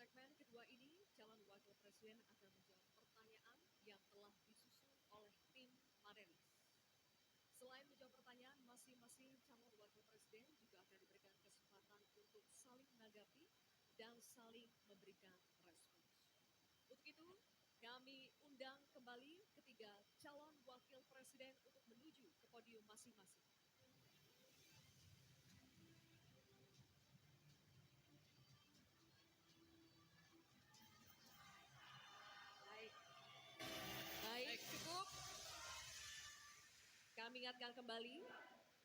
segmen kedua ini, calon wakil presiden akan menjawab pertanyaan yang telah disusun oleh tim panelis. Selain menjawab pertanyaan, masing-masing calon wakil presiden juga akan diberikan kesempatan untuk saling menanggapi dan saling memberikan respons. Untuk itu, kami undang kembali ketiga calon wakil presiden untuk menuju ke podium masing-masing. Baik, cukup. Kami ingatkan kembali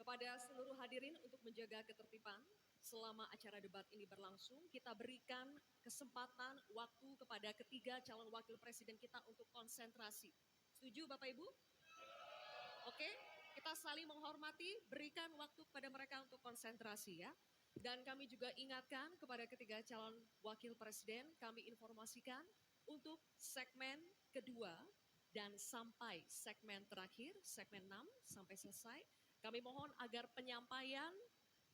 kepada seluruh hadirin untuk menjaga ketertiban selama acara debat ini berlangsung. Kita berikan kesempatan waktu kepada ketiga calon wakil presiden kita untuk konsentrasi. Setuju Bapak Ibu? Oke, kita saling menghormati, berikan waktu kepada mereka untuk konsentrasi ya. Dan kami juga ingatkan kepada ketiga calon wakil presiden, kami informasikan untuk segmen kedua dan sampai segmen terakhir, segmen 6 sampai selesai. Kami mohon agar penyampaian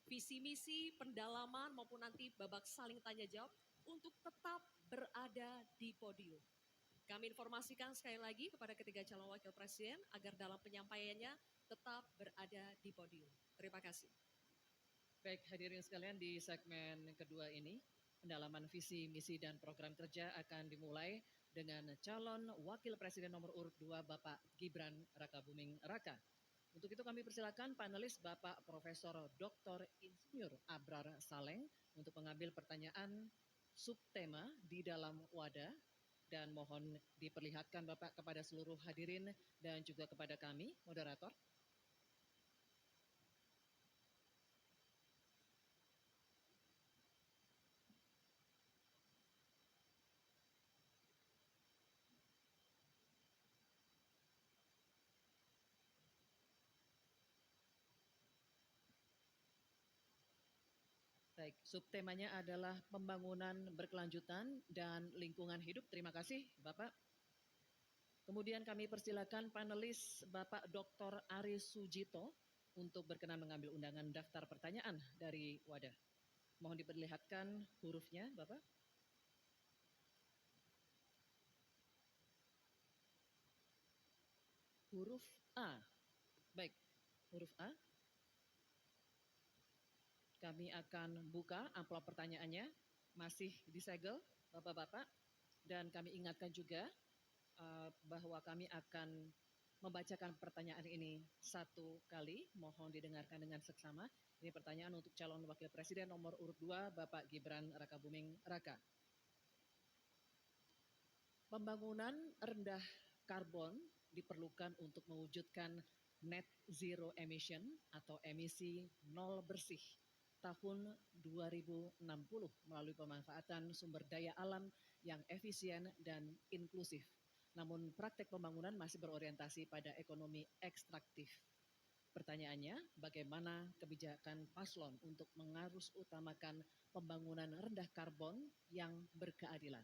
visi misi, pendalaman maupun nanti babak saling tanya jawab untuk tetap berada di podium. Kami informasikan sekali lagi kepada ketiga calon wakil presiden agar dalam penyampaiannya tetap berada di podium. Terima kasih. Baik, hadirin sekalian, di segmen kedua ini, pendalaman visi, misi, dan program kerja akan dimulai dengan calon wakil presiden nomor urut 2 Bapak Gibran Rakabuming Raka. Untuk itu kami persilakan panelis Bapak Profesor Dr. Insinyur Abrar Saleng untuk mengambil pertanyaan subtema di dalam wadah, dan mohon diperlihatkan Bapak kepada seluruh hadirin dan juga kepada kami, moderator. Baik, subtemanya adalah pembangunan berkelanjutan dan lingkungan hidup. Terima kasih Bapak. Kemudian kami persilakan panelis Bapak Dr. Aris Sujito untuk berkenan mengambil undangan daftar pertanyaan dari wadah. Mohon diperlihatkan hurufnya Bapak. Huruf A. Baik, huruf A. Kami akan buka amplop pertanyaannya, masih disegel Bapak-Bapak, dan kami ingatkan juga bahwa kami akan membacakan pertanyaan ini satu kali, mohon didengarkan dengan seksama. Ini pertanyaan untuk calon wakil presiden nomor urut 2 Bapak Gibran Rakabuming Raka. Pembangunan rendah karbon diperlukan untuk mewujudkan net zero emission atau emisi nol bersih tahun 2060 melalui pemanfaatan sumber daya alam yang efisien dan inklusif. Namun praktek pembangunan masih berorientasi pada ekonomi ekstraktif. Pertanyaannya, bagaimana kebijakan paslon untuk mengarus utamakan pembangunan rendah karbon yang berkeadilan?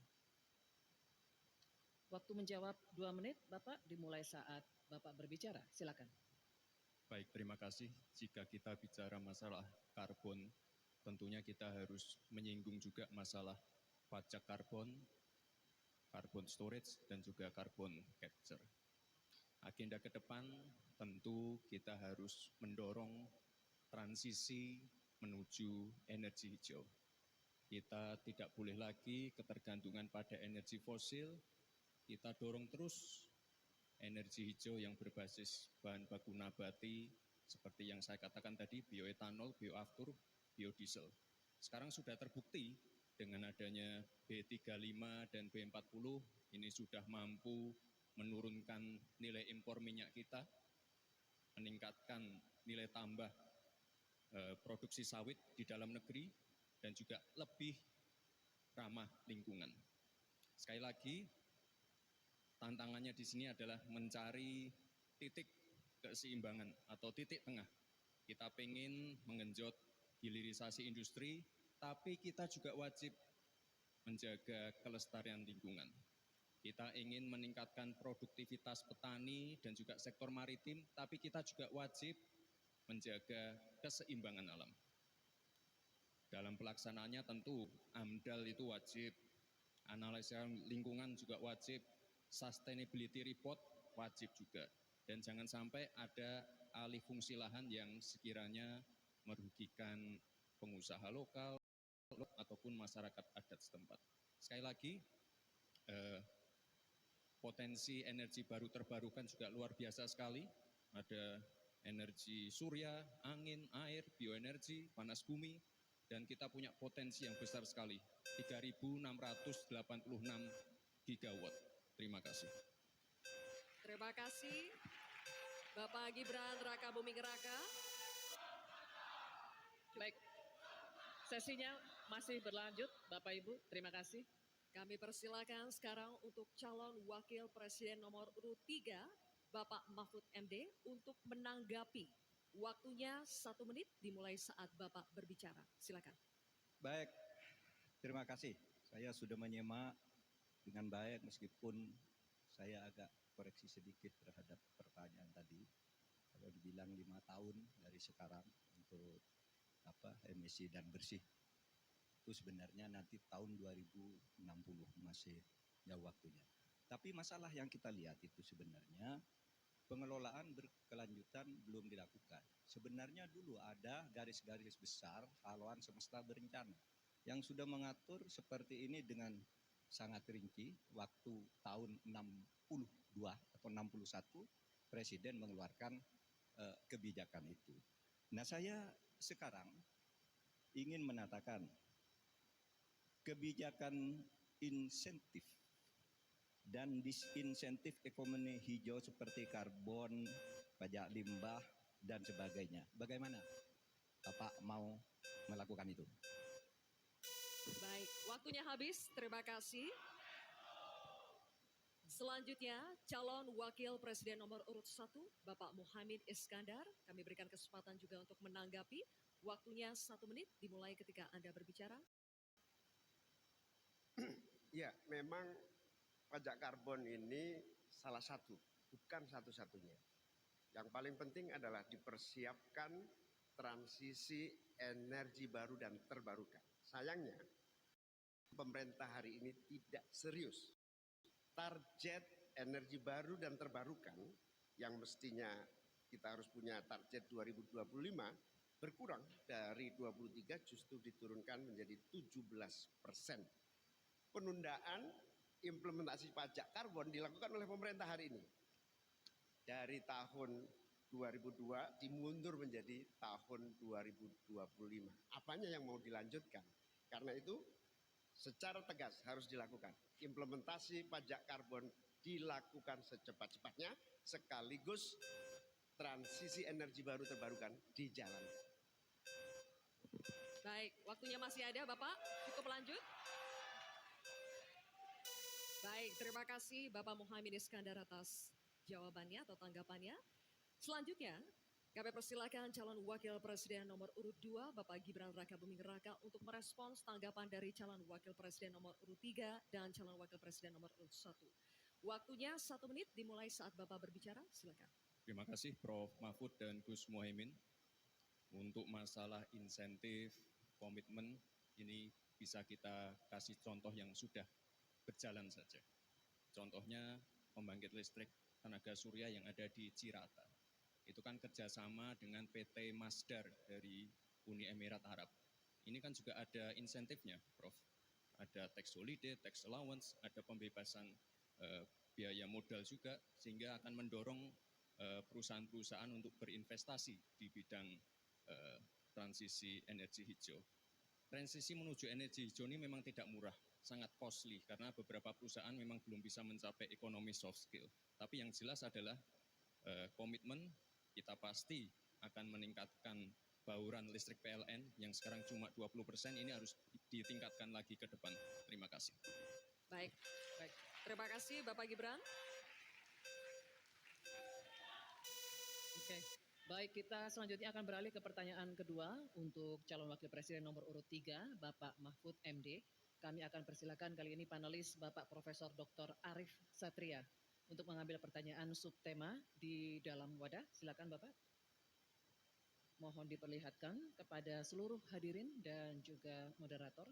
Waktu menjawab 2 menit, Bapak, dimulai saat Bapak berbicara. Silakan. Baik, terima kasih. Jika kita bicara masalah karbon, tentunya kita harus menyinggung juga masalah pajak karbon, carbon storage, dan juga carbon capture. Agenda ke depan tentu kita harus mendorong transisi menuju energi hijau. Kita tidak boleh lagi ketergantungan pada energi fosil, kita dorong terus energi hijau yang berbasis bahan baku nabati, seperti yang saya katakan tadi, bioetanol, bioaftur, biodiesel. Sekarang sudah terbukti dengan adanya B35 dan B40, ini sudah mampu menurunkan nilai impor minyak kita, meningkatkan nilai tambah produksi sawit di dalam negeri, dan juga lebih ramah lingkungan. Sekali lagi, tantangannya di sini adalah mencari titik keseimbangan atau titik tengah. Kita ingin menggenjot hilirisasi industri, tapi kita juga wajib menjaga kelestarian lingkungan. Kita ingin meningkatkan produktivitas petani dan juga sektor maritim, tapi kita juga wajib menjaga keseimbangan alam. Dalam pelaksanaannya tentu AMDAL itu wajib analisa lingkungan juga wajib, sustainability report wajib juga. Dan jangan sampai ada alih fungsi lahan yang sekiranya merugikan pengusaha lokal ataupun masyarakat adat setempat. Sekali lagi, potensi energi baru terbarukan juga luar biasa sekali. Ada energi surya, angin, air, bioenergi, panas bumi, dan kita punya potensi yang besar sekali, 3.686 gigawatt. Terima kasih. Terima kasih Bapak Gibran Raka Buming Raka. Baik, sesinya masih berlanjut, Bapak Ibu. Terima kasih. Kami persilakan sekarang untuk calon wakil presiden nomor urut 3, Bapak Mahfud MD, untuk menanggapi. Waktunya 1 menit dimulai saat Bapak berbicara. Silakan. Baik, terima kasih. Saya sudah menyimak dengan baik meskipun saya agak koreksi sedikit terhadap pertanyaan tadi. Kalau dibilang 5 tahun dari sekarang untuk emisi dan bersih, itu sebenarnya nanti tahun 2060 masih jauh waktunya. Tapi masalah yang kita lihat itu sebenarnya pengelolaan berkelanjutan belum dilakukan. Sebenarnya dulu ada garis-garis besar haluan semesta berencana yang sudah mengatur seperti ini dengan sangat rinci. Waktu tahun 62 atau 61 Presiden mengeluarkan kebijakan itu. Nah, saya sekarang ingin mengatakan kebijakan insentif dan disinsentif ekonomi hijau seperti karbon, pajak limbah, dan sebagainya. Bagaimana Bapak mau melakukan itu? Baik, waktunya habis. Terima kasih. Selanjutnya, calon wakil presiden nomor urut 1, Bapak Muhaimin Iskandar. Kami berikan kesempatan juga untuk menanggapi. Waktunya 1 menit dimulai ketika Anda berbicara. Ya, memang pajak karbon ini salah satu, bukan satu-satunya. Yang paling penting adalah dipersiapkan transisi energi baru dan terbarukan. Sayangnya, pemerintah hari ini tidak serius. Target energi baru dan terbarukan yang mestinya kita harus punya target 2025 berkurang dari 23 justru diturunkan menjadi 17%. Penundaan implementasi pajak karbon dilakukan oleh pemerintah hari ini. Dari tahun 2002 dimundur menjadi tahun 2025. Apanya yang mau dilanjutkan? Karena itu secara tegas harus dilakukan. Implementasi pajak karbon dilakukan secepat-cepatnya sekaligus transisi energi baru terbarukan dijalankan. Baik, waktunya masih ada Bapak. Cukup lanjut. Baik, terima kasih Bapak Muhaimin Iskandar atas jawabannya atau tanggapannya. Selanjutnya, kami persilakan calon wakil presiden nomor urut 2, Bapak Gibran Raka Buming Raka untuk merespons tanggapan dari calon wakil presiden nomor urut 3 dan calon wakil presiden nomor urut 1. Waktunya 1 menit dimulai saat Bapak berbicara, silakan. Terima kasih Prof. Mahfud dan Gus Muhaimin. Untuk masalah insentif, komitmen, ini bisa kita kasih contoh yang sudah berjalan saja. Contohnya pembangkit listrik tenaga surya yang ada di Cirata. Itu kan kerjasama dengan PT Masdar dari Uni Emirat Arab. Ini kan juga ada insentifnya, Prof. Ada tax holiday, tax allowance, ada pembebasan biaya modal juga, sehingga akan mendorong perusahaan-perusahaan untuk berinvestasi di bidang transisi energi hijau. Transisi menuju energi hijau ini memang tidak murah, sangat costly, karena beberapa perusahaan memang belum bisa mencapai ekonomi soft skill. Tapi yang jelas adalah komitmen kita pasti akan meningkatkan bauran listrik PLN yang sekarang cuma 20%, ini harus ditingkatkan lagi ke depan. Terima kasih. Baik. Terima kasih Bapak Gibran. Oke, baik, kita selanjutnya akan beralih ke pertanyaan kedua untuk calon wakil presiden nomor urut 3, Bapak Mahfud MD. Kami akan persilakan kali ini panelis Bapak Profesor Dr. Arif Satria untuk mengambil pertanyaan subtema di dalam wadah. Silakan Bapak. Mohon diperlihatkan kepada seluruh hadirin dan juga moderator.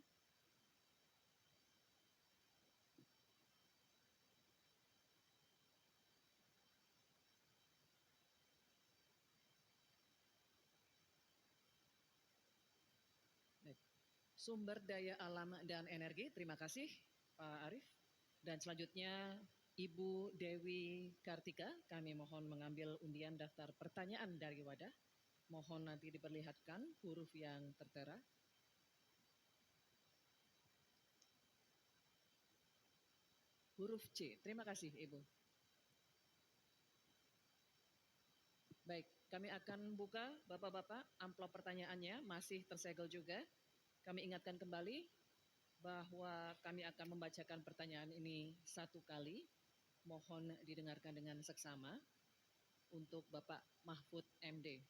Sumber Daya Alam dan Energi. Terima kasih Pak Arief. Dan selanjutnya Ibu Dewi Kartika, kami mohon mengambil undian daftar pertanyaan dari wadah. Mohon nanti diperlihatkan huruf yang tertera. Huruf C. Terima kasih Ibu. Baik, kami akan buka Bapak-Bapak amplop pertanyaannya, masih tersegel juga. Kami ingatkan kembali bahwa kami akan membacakan pertanyaan ini satu kali. Mohon didengarkan dengan seksama untuk Bapak Mahfud MD.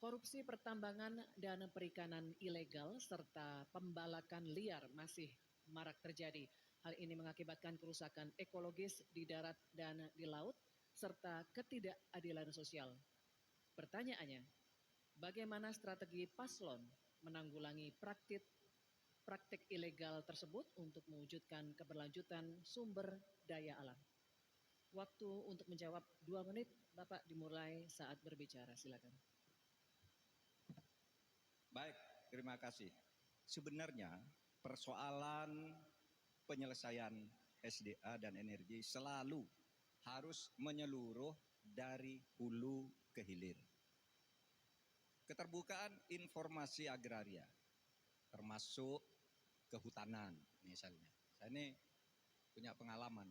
Korupsi pertambangan dan perikanan ilegal serta pembalakan liar masih marak terjadi. Hal ini mengakibatkan kerusakan ekologis di darat dan di laut serta ketidakadilan sosial. Pertanyaannya, bagaimana strategi paslon menanggulangi praktik ilegal tersebut untuk mewujudkan keberlanjutan sumber daya alam? Waktu untuk menjawab 2 menit, Bapak dimulai saat berbicara, silakan. Baik, terima kasih. Sebenarnya persoalan penyelesaian SDA dan energi selalu harus menyeluruh dari hulu ke hilir. Keterbukaan informasi agraria, termasuk kehutanan misalnya. Saya ini punya pengalaman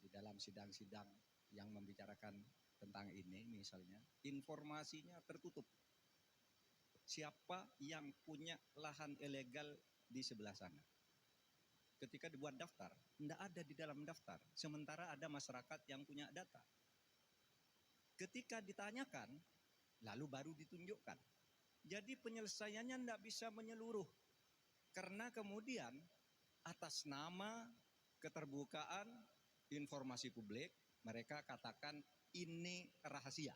di dalam sidang-sidang yang membicarakan tentang ini misalnya. Informasinya tertutup. Siapa yang punya lahan ilegal di sebelah sana. Ketika dibuat daftar, tidak ada di dalam daftar. Sementara ada masyarakat yang punya data. Ketika ditanyakan, lalu baru ditunjukkan. Jadi penyelesaiannya tidak bisa menyeluruh. Karena kemudian atas nama keterbukaan informasi publik, mereka katakan ini rahasia.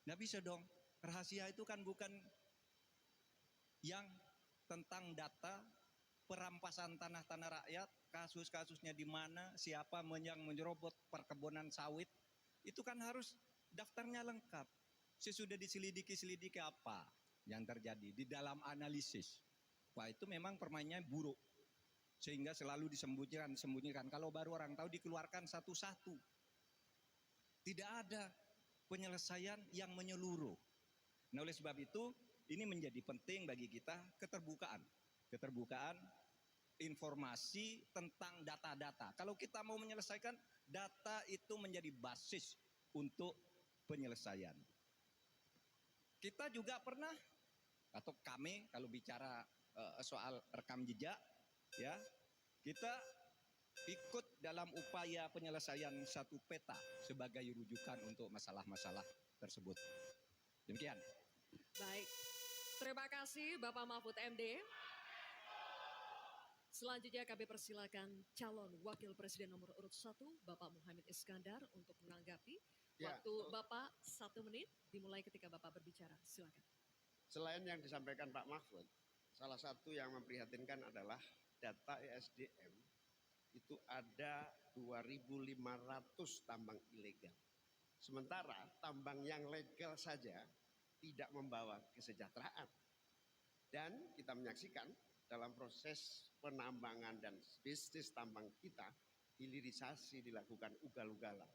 Tidak bisa dong. Rahasia itu kan bukan yang tentang data, perampasan tanah-tanah rakyat, kasus-kasusnya di mana, siapa yang menyerobot perkebunan sawit, itu kan harus daftarnya lengkap. Sesudah diselidiki apa yang terjadi di dalam analisis. Wah, itu memang permainnya buruk. Sehingga selalu disembunyikan. Kalau baru orang tahu dikeluarkan satu-satu. Tidak ada penyelesaian yang menyeluruh. Nah, oleh sebab itu, ini menjadi penting bagi kita keterbukaan. Keterbukaan informasi tentang data-data. Kalau kita mau menyelesaikan, data itu menjadi basis untuk penyelesaian. Kita juga pernah, atau kami kalau bicara soal rekam jejak, ya, kita ikut dalam upaya penyelesaian satu peta sebagai rujukan untuk masalah-masalah tersebut. Demikian. Baik, terima kasih Bapak Mahfud MD. Selanjutnya kami persilakan calon wakil presiden nomor urut 1, Bapak Muhaimin Iskandar untuk menanggapi. Ya. Waktu Bapak 1 menit, dimulai ketika Bapak berbicara. Silakan. Selain yang disampaikan Pak Mahfud, salah satu yang memprihatinkan adalah data ESDM itu ada 2.500 tambang ilegal. Sementara tambang yang legal saja tidak membawa kesejahteraan. Dan kita menyaksikan dalam proses penambangan dan bisnis tambang kita, hilirisasi dilakukan ugal-ugalan,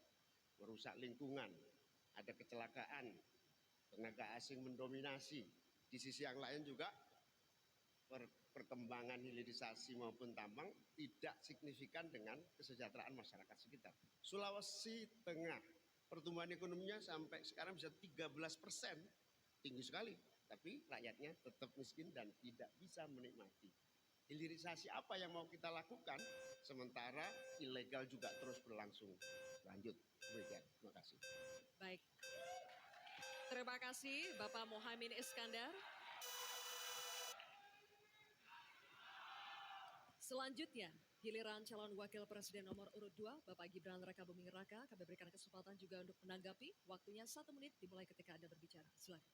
merusak lingkungan, ada kecelakaan, tenaga asing mendominasi. Di sisi yang lain juga perkembangan hilirisasi maupun tambang tidak signifikan dengan kesejahteraan masyarakat sekitar. Sulawesi Tengah, pertumbuhan ekonominya sampai sekarang bisa 13%, tinggi sekali. Tapi rakyatnya tetap miskin dan tidak bisa menikmati. Hilirisasi apa yang mau kita lakukan, sementara ilegal juga terus berlangsung. Lanjut, demikian. Terima kasih. Baik. Terima kasih Bapak Muhaimin Iskandar. Selanjutnya, giliran calon wakil presiden nomor urut 2, Bapak Gibran Rakabuming Raka. Kami berikan kesempatan juga untuk menanggapi. Waktunya 1 menit dimulai ketika Anda berbicara. Silakan.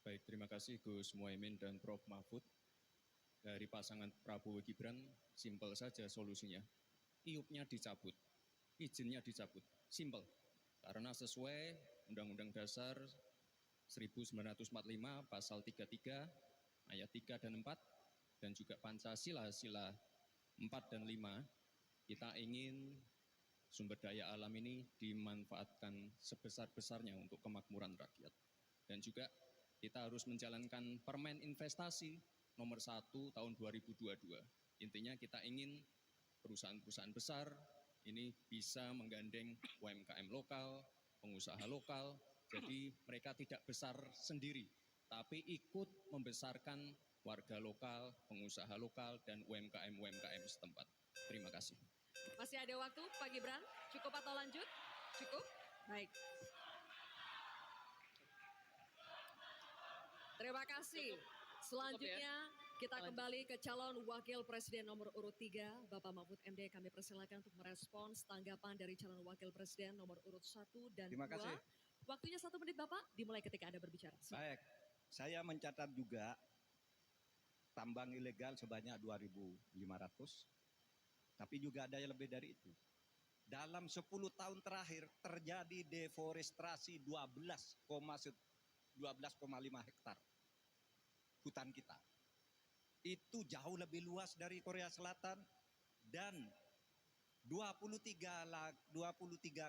Baik, terima kasih Gus Muhaimin dan Prof. Mahfud. Dari pasangan Prabowo Gibran, simpel saja solusinya. IUP-nya dicabut, izinnya dicabut, simpel. Karena sesuai Undang-Undang Dasar 1945 pasal 33 ayat 3 dan 4 dan juga Pancasila sila 4 dan 5, kita ingin sumber daya alam ini dimanfaatkan sebesar-besarnya untuk kemakmuran rakyat. Dan juga kita harus menjalankan Permen Investasi nomor 1 tahun 2022. Intinya kita ingin perusahaan-perusahaan besar ini bisa menggandeng UMKM lokal, pengusaha lokal, jadi mereka tidak besar sendiri, tapi ikut membesarkan warga lokal, pengusaha lokal, dan UMKM setempat. Terima kasih. Masih ada waktu, Pak Gibran? Cukup atau lanjut? Cukup? Baik. Terima kasih. Selanjutnya kita kembali ke calon wakil presiden nomor urut 3, Bapak Mahfud MD. Kami persilakan untuk merespons tanggapan dari calon wakil presiden nomor urut 1 dan 2. Terima kasih. Waktunya 1 menit Bapak, dimulai ketika Anda berbicara. Baik, saya mencatat juga tambang ilegal sebanyak 2.500, tapi juga ada yang lebih dari itu. Dalam 10 tahun terakhir terjadi deforestasi 12,5 hektar hutan kita. Itu jauh lebih luas dari Korea Selatan dan 23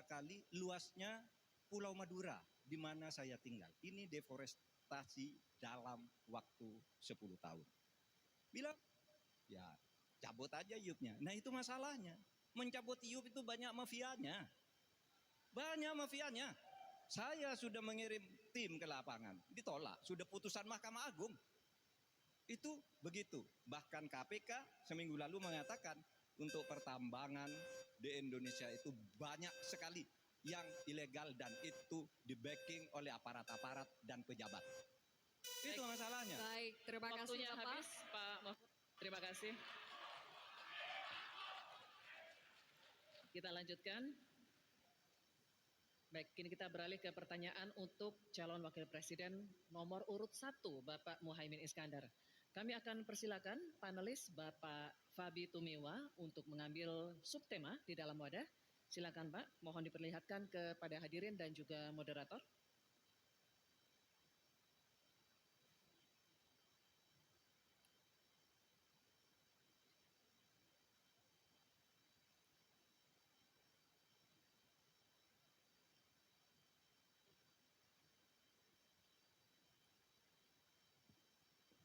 kali luasnya Pulau Madura di mana saya tinggal. Ini deforestasi dalam waktu 10 tahun. Bilang, ya cabut aja iupnya. Nah itu masalahnya. Mencabut iup itu banyak mafianya. Banyak mafianya. Saya sudah mengirim tim ke lapangan. Ditolak. Sudah putusan Mahkamah Agung. Itu begitu. Bahkan KPK seminggu lalu mengatakan untuk pertambangan di Indonesia itu banyak sekali yang ilegal dan itu di-backing oleh aparat-aparat dan pejabat. Itu masalahnya. Baik, terima kasih Waktunya Bapak. habis, Pak Mahfud. Terima kasih. Kita lanjutkan. Baik, kini kita beralih ke pertanyaan untuk calon wakil presiden nomor urut 1, Bapak Muhaimin Iskandar. Kami akan persilakan panelis Bapak Fabi Tumewa untuk mengambil subtema di dalam wadah. Silakan Pak, mohon diperlihatkan kepada hadirin dan juga moderator.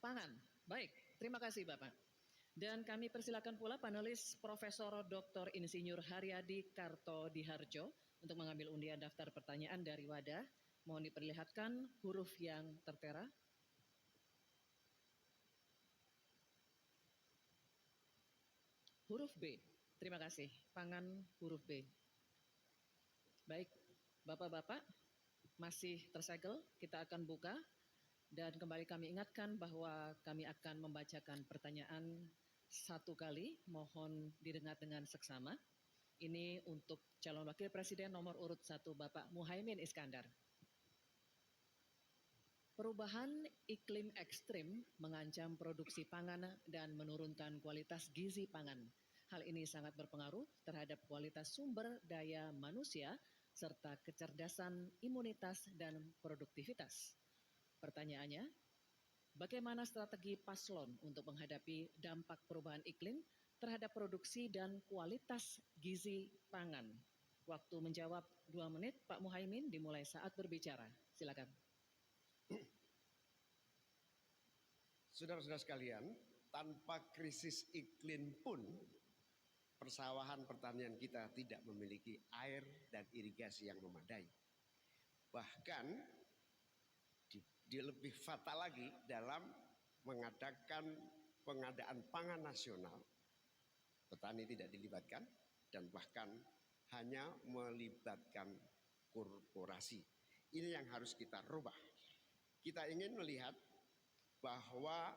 Pangan. Baik, terima kasih Bapak. Dan kami persilakan pula panelis Profesor Dr. Insinyur Haryadi Kartodiharjo untuk mengambil undian daftar pertanyaan dari wadah. Mohon diperlihatkan huruf yang tertera. Huruf B. Terima kasih. Pangan huruf B. Baik, Bapak-bapak masih tersegel, kita akan buka. Dan kembali kami ingatkan bahwa kami akan membacakan pertanyaan satu kali, mohon didengar dengan seksama. Ini untuk calon wakil presiden nomor urut 1 Bapak Muhaimin Iskandar. Perubahan iklim ekstrim mengancam produksi pangan dan menurunkan kualitas gizi pangan. Hal ini sangat berpengaruh terhadap kualitas sumber daya manusia serta kecerdasan, imunitas, dan produktivitas. Pertanyaannya, bagaimana strategi paslon untuk menghadapi dampak perubahan iklim terhadap produksi dan kualitas gizi pangan? Waktu menjawab 2 menit, Pak Muhaimin dimulai saat berbicara. Silakan. Saudara-saudara sekalian, tanpa krisis iklim pun persawahan pertanian kita tidak memiliki air dan irigasi yang memadai. Bahkan dia lebih fatal lagi dalam mengadakan pengadaan pangan nasional. Petani tidak dilibatkan dan bahkan hanya melibatkan korporasi. Ini yang harus kita rubah. Kita ingin melihat bahwa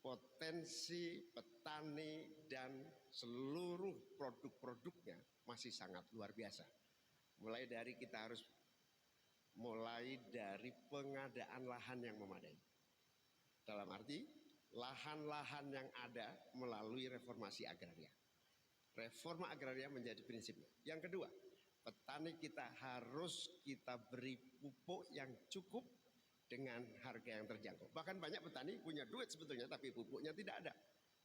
potensi petani dan seluruh produk-produknya masih sangat luar biasa. Mulai dari pengadaan lahan yang memadai. Dalam arti lahan-lahan yang ada melalui reformasi agraria. Reforma agraria menjadi prinsipnya. Yang kedua, petani kita harus kita beri pupuk yang cukup dengan harga yang terjangkau. Bahkan banyak petani punya duit sebetulnya tapi pupuknya tidak ada.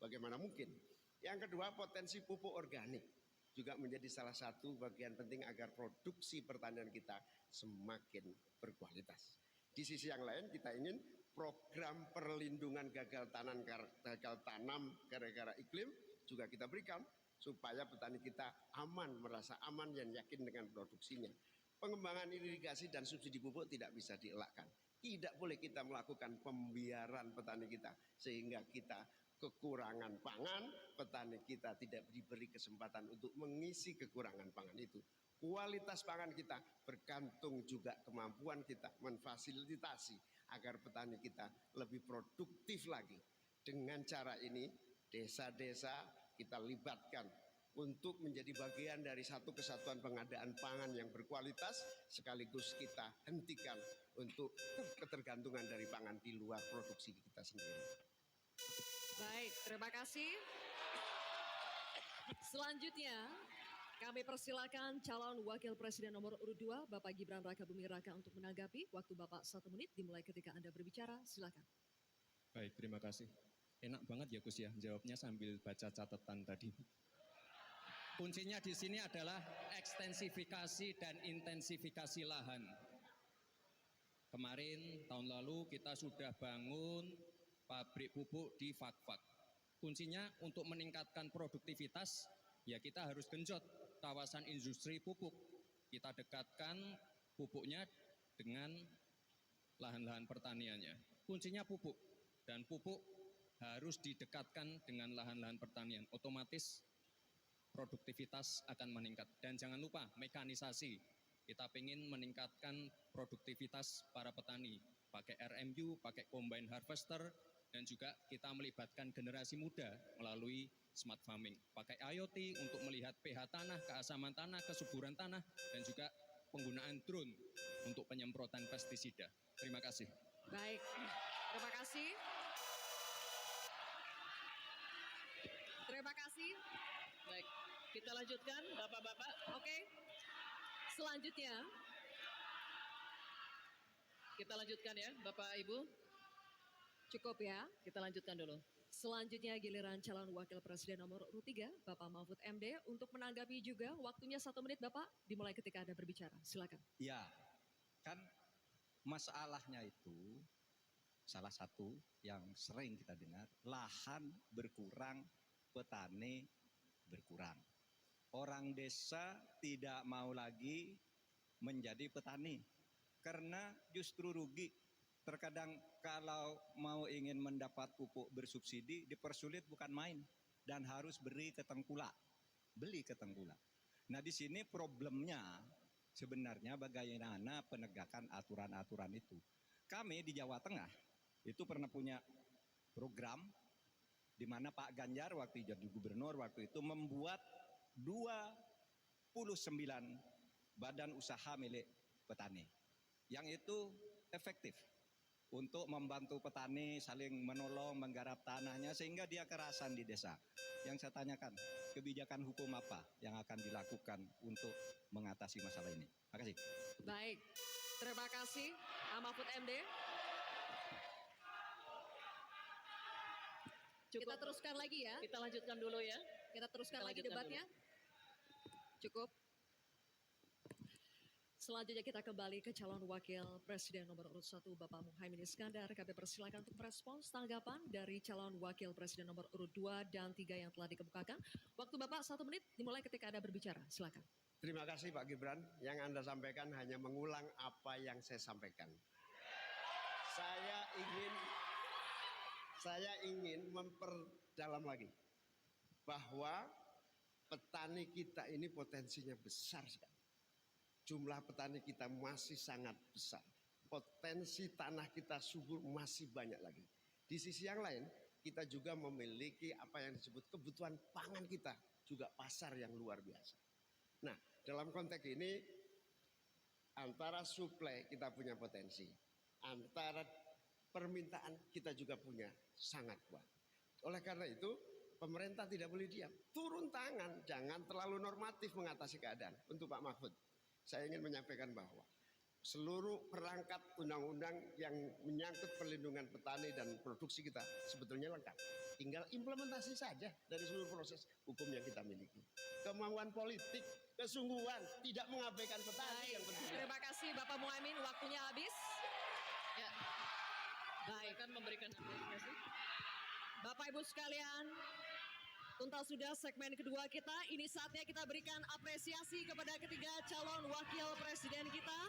Bagaimana mungkin? Yang kedua, potensi pupuk organik juga menjadi salah satu bagian penting agar produksi pertanian kita semakin berkualitas. Di sisi yang lain kita ingin program perlindungan gagal tanam gara-gara iklim juga kita berikan supaya petani kita aman, merasa aman dan yakin dengan produksinya. Pengembangan irigasi dan subsidi pupuk tidak bisa dielakkan. Tidak boleh kita melakukan pembiaran petani kita sehingga kita kekurangan pangan, petani kita tidak diberi kesempatan untuk mengisi kekurangan pangan itu. Kualitas pangan kita bergantung juga kemampuan kita memfasilitasi agar petani kita lebih produktif lagi. Dengan cara ini, desa-desa kita libatkan untuk menjadi bagian dari satu kesatuan pengadaan pangan yang berkualitas, sekaligus kita hentikan untuk ketergantungan dari pangan di luar produksi kita sendiri. Baik, terima kasih. Selanjutnya, kami persilakan calon wakil presiden nomor urut 2, Bapak Gibran Rakabuming Raka untuk menanggapi. Waktu Bapak 1 menit dimulai ketika Anda berbicara, silakan. Baik, terima kasih. Enak banget ya Gus ya, jawabnya sambil baca catatan tadi. Kuncinya di sini adalah ekstensifikasi dan intensifikasi lahan. Kemarin, tahun lalu kita sudah bangun pabrik pupuk di Fakfak. Kuncinya untuk meningkatkan produktivitas, ya kita harus genjot kawasan industri pupuk. Kita dekatkan pupuknya dengan lahan-lahan pertaniannya. Kuncinya pupuk, dan pupuk harus didekatkan dengan lahan-lahan pertanian. Otomatis produktivitas akan meningkat. Dan jangan lupa mekanisasi. Kita ingin meningkatkan produktivitas para petani. Pakai RMU, pakai combine harvester, dan juga kita melibatkan generasi muda melalui smart farming. Pakai IoT untuk melihat pH tanah, keasaman tanah, kesuburan tanah, dan juga penggunaan drone untuk penyemprotan pestisida. Terima kasih. Baik, terima kasih. Terima kasih. Baik, kita lanjutkan Bapak-bapak. Oke, selanjutnya. Kita lanjutkan ya Bapak Ibu. Cukup ya. Kita lanjutkan dulu. Selanjutnya giliran calon wakil presiden nomor urut 3, Bapak Mahfud MD untuk menanggapi juga. Waktunya 1 menit Bapak, dimulai ketika Anda berbicara. Silakan. Ya, kan masalahnya itu salah satu yang sering kita dengar, lahan berkurang, petani berkurang. Orang desa tidak mau lagi menjadi petani karena justru rugi. Terkadang kalau mau ingin mendapat pupuk bersubsidi dipersulit bukan main dan harus beli ke tengkulak. Nah di sini problemnya sebenarnya bagaimana penegakan aturan-aturan itu. Kami di Jawa Tengah itu pernah punya program di mana Pak Ganjar waktu jadi gubernur waktu itu membuat 29 badan usaha milik petani yang itu efektif untuk membantu petani saling menolong menggarap tanahnya sehingga dia kerasan di desa. Yang saya tanyakan, kebijakan hukum apa yang akan dilakukan untuk mengatasi masalah ini? Terima kasih. Baik, terima kasih Pak Mahfud MD. Kita teruskan lagi ya. Kita lanjutkan dulu ya. Kita teruskan Kita lagi lanjutkan debatnya. Cukup. Selanjutnya kita kembali ke calon wakil presiden nomor urut 1 Bapak Muhaimin Iskandar. Kami persilakan untuk merespons tanggapan dari calon wakil presiden nomor urut 2 dan 3 yang telah dikemukakan. Waktu Bapak 1 menit dimulai ketika Anda berbicara. Silakan. Terima kasih Pak Gibran. Yang Anda sampaikan hanya mengulang apa yang saya sampaikan. Saya ingin memperdalam lagi bahwa petani kita ini potensinya besar sekali. Jumlah petani kita masih sangat besar. Potensi tanah kita subur masih banyak lagi. Di sisi yang lain, kita juga memiliki apa yang disebut kebutuhan pangan kita, juga pasar yang luar biasa. Nah, dalam konteks ini, antara suplai kita punya potensi, antara permintaan kita juga punya sangat kuat. Oleh karena itu, pemerintah tidak boleh diam. Turun tangan, jangan terlalu normatif mengatasi keadaan. Untuk Pak Mahfud, saya ingin menyampaikan bahwa seluruh perangkat undang-undang yang menyangkut perlindungan petani dan produksi kita sebetulnya lengkap. Tinggal implementasi saja dari seluruh proses hukum yang kita miliki. Kemauan politik, kesungguhan, tidak mengabaikan petani yang penting. Terima kasih Bapak Muhaimin, waktunya habis. Ya. Baik, kan memberikan apresiasi. Bapak Ibu sekalian, tuntas sudah segmen kedua kita. Ini saatnya kita berikan apresiasi kepada ketiga calon wakil presiden kita.